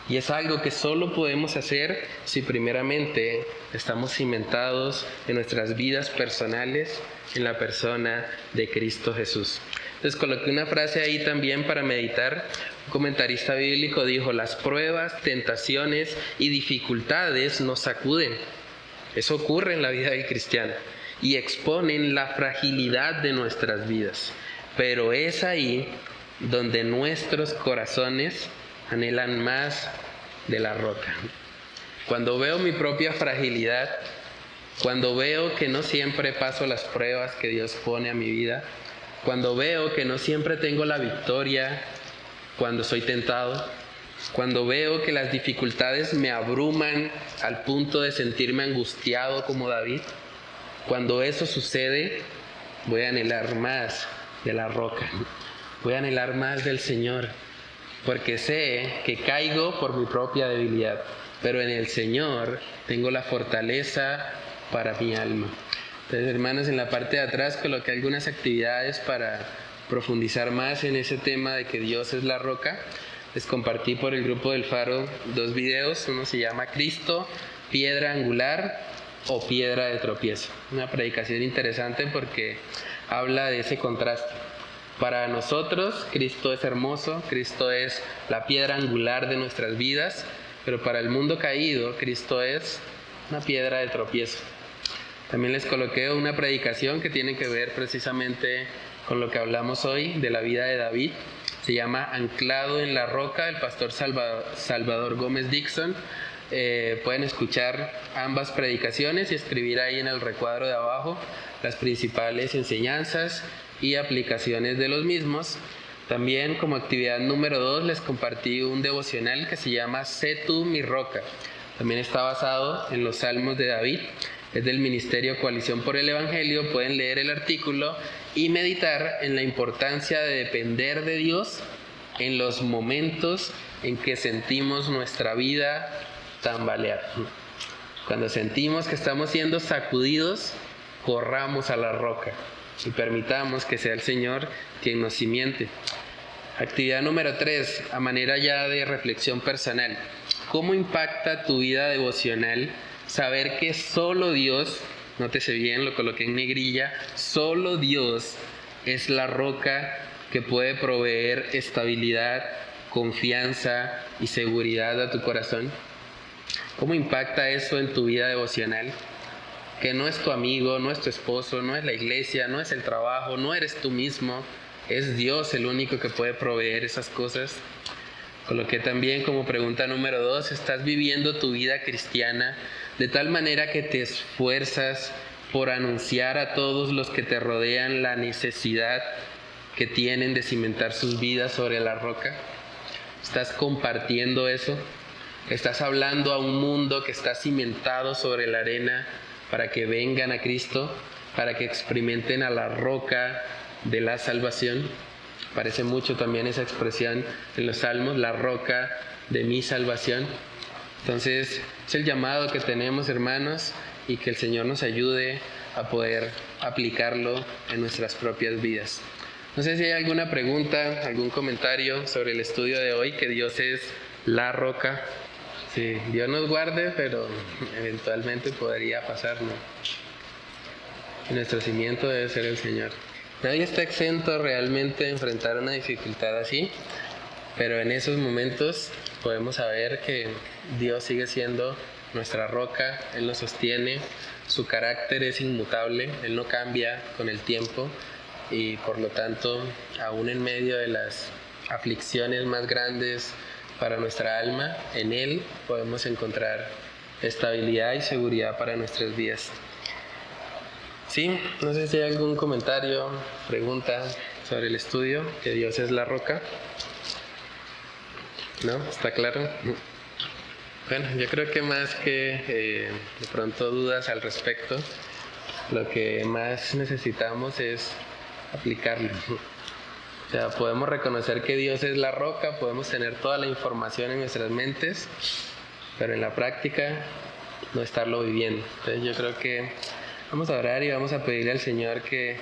Y es algo que solo podemos hacer si primeramente estamos cimentados en nuestras vidas personales en la persona de Cristo Jesús. Entonces coloqué una frase ahí también para meditar. Un comentarista bíblico dijo: las pruebas, tentaciones y dificultades nos sacuden. Eso ocurre en la vida del cristiano y exponen la fragilidad de nuestras vidas. Pero es ahí donde nuestros corazones anhelan más de la roca. Cuando veo mi propia fragilidad, cuando veo que no siempre paso las pruebas que Dios pone a mi vida, cuando veo que no siempre tengo la victoria cuando soy tentado, cuando veo que las dificultades me abruman al punto de sentirme angustiado como David, cuando eso sucede, voy a anhelar más de la roca, voy a anhelar más del Señor, porque sé que caigo por mi propia debilidad, pero en el Señor tengo la fortaleza para mi alma. Entonces, hermanos, en la parte de atrás coloqué algunas actividades para profundizar más en ese tema de que Dios es la roca. Les compartí por el grupo del Faro 2 videos. Uno se llama Cristo, piedra angular o piedra de tropiezo. Una predicación interesante porque habla de ese contraste. Para nosotros, Cristo es hermoso, Cristo es la piedra angular de nuestras vidas, pero para el mundo caído, Cristo es una piedra de tropiezo. También les coloqué una predicación que tiene que ver precisamente con lo que hablamos hoy de la vida de David. Se llama Anclado en la roca, del pastor Salvador Gómez Dixon. Pueden escuchar ambas predicaciones y escribir ahí en el recuadro de abajo las principales enseñanzas y aplicaciones de los mismos. También como actividad número 2 les compartí un devocional que se llama Sé tú mi roca. También está basado en los Salmos de David. Es del Ministerio Coalición por el Evangelio. Pueden leer el artículo y meditar en la importancia de depender de Dios en los momentos en que sentimos nuestra vida tambalear. Cuando sentimos que estamos siendo sacudidos, corramos a la roca y permitamos que sea el Señor quien nos cimiente. Actividad número 3, a manera ya de reflexión personal. ¿Cómo impacta tu vida devocional saber que solo Dios, nótese bien, lo coloqué en negrilla, solo Dios es la roca que puede proveer estabilidad, confianza y seguridad a tu corazón? ¿Cómo impacta eso en tu vida devocional? Que no es tu amigo, no es tu esposo, no es la iglesia, no es el trabajo, no eres tú mismo, es Dios el único que puede proveer esas cosas. Coloqué también como pregunta número 2, ¿estás viviendo tu vida cristiana de tal manera que te esfuerzas por anunciar a todos los que te rodean la necesidad que tienen de cimentar sus vidas sobre la roca? ¿Estás compartiendo eso? ¿Estás hablando a un mundo que está cimentado sobre la arena para que vengan a Cristo, para que experimenten a la roca de la salvación? Parece mucho también esa expresión en los Salmos, la roca de mi salvación. Entonces, es el llamado que tenemos, hermanos, y que el Señor nos ayude a poder aplicarlo en nuestras propias vidas. No sé si hay alguna pregunta, algún comentario sobre el estudio de hoy, que Dios es la roca. Sí, Dios nos guarde, pero eventualmente podría pasar, ¿no? Y nuestro cimiento debe ser el Señor. Nadie está exento realmente de enfrentar una dificultad así, pero en esos momentos podemos saber que Dios sigue siendo nuestra roca, Él nos sostiene, su carácter es inmutable, Él no cambia con el tiempo y por lo tanto, aún en medio de las aflicciones más grandes para nuestra alma, en Él podemos encontrar estabilidad y seguridad para nuestras vidas. Sí, no sé si hay algún comentario, pregunta sobre el estudio, que Dios es la roca. ¿No? ¿Está claro? Bueno, yo creo que más que de pronto dudas al respecto, lo que más necesitamos es aplicarlo. O sea, podemos reconocer que Dios es la roca, podemos tener toda la información en nuestras mentes, pero en la práctica no estarlo viviendo. Entonces yo creo que vamos a orar y vamos a pedirle al Señor que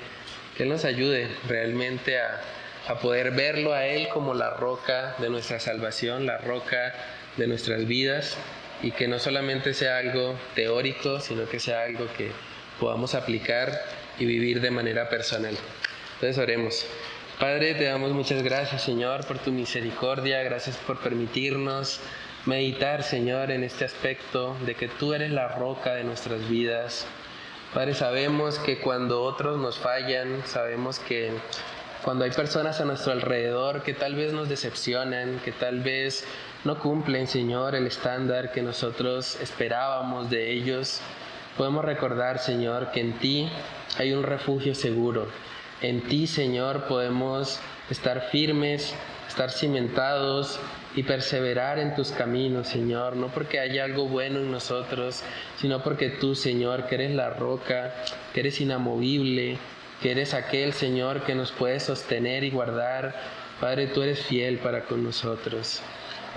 Él nos ayude realmente a poder verlo a Él como la roca de nuestra salvación, la roca de nuestras vidas, y que no solamente sea algo teórico, sino que sea algo que podamos aplicar y vivir de manera personal. Entonces oremos. Padre, te damos muchas gracias, Señor, por tu misericordia, gracias por permitirnos meditar, Señor, en este aspecto de que tú eres la roca de nuestras vidas. Padre, sabemos que cuando otros nos fallan, sabemos que cuando hay personas a nuestro alrededor que tal vez nos decepcionan, que tal vez no cumplen, Señor, el estándar que nosotros esperábamos de ellos, podemos recordar, Señor, que en ti hay un refugio seguro. En ti, Señor, podemos estar firmes, estar cimentados y perseverar en tus caminos, Señor, no porque haya algo bueno en nosotros, sino porque tú, Señor, que eres la roca, que eres inamovible, que eres aquel, Señor, que nos puede sostener y guardar. Padre, tú eres fiel para con nosotros.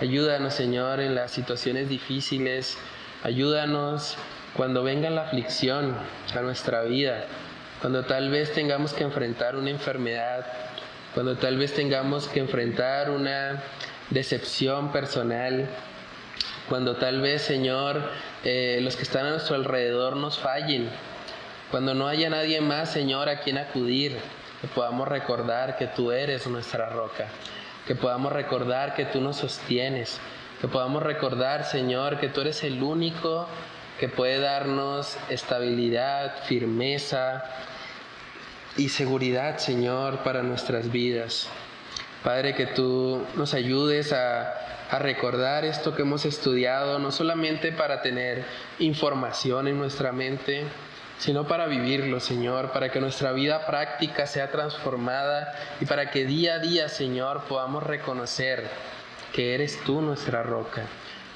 Ayúdanos, Señor, en las situaciones difíciles. Ayúdanos cuando venga la aflicción a nuestra vida, cuando tal vez tengamos que enfrentar una enfermedad, cuando tal vez tengamos que enfrentar una decepción personal, cuando tal vez, Señor, los que están a nuestro alrededor nos fallen, cuando no haya nadie más, Señor, a quien acudir, que podamos recordar que tú eres nuestra roca, que podamos recordar que tú nos sostienes, que podamos recordar, Señor, que tú eres el único que puede darnos estabilidad, firmeza y seguridad, Señor, para nuestras vidas. Padre, que tú nos ayudes a recordar esto que hemos estudiado, no solamente para tener información en nuestra mente, sino para vivirlo, Señor, para que nuestra vida práctica sea transformada y para que día a día, Señor, podamos reconocer que eres tú nuestra roca,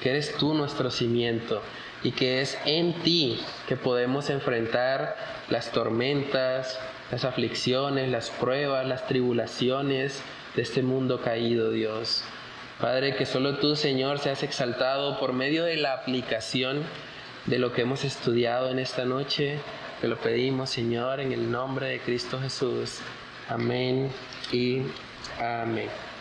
que eres tú nuestro cimiento y que es en ti que podemos enfrentar las tormentas, las aflicciones, las pruebas, las tribulaciones de este mundo caído, Dios. Padre, que solo tú, Señor, seas exaltado por medio de la aplicación de lo que hemos estudiado en esta noche. Te lo pedimos, Señor, en el nombre de Cristo Jesús. Amén y amén.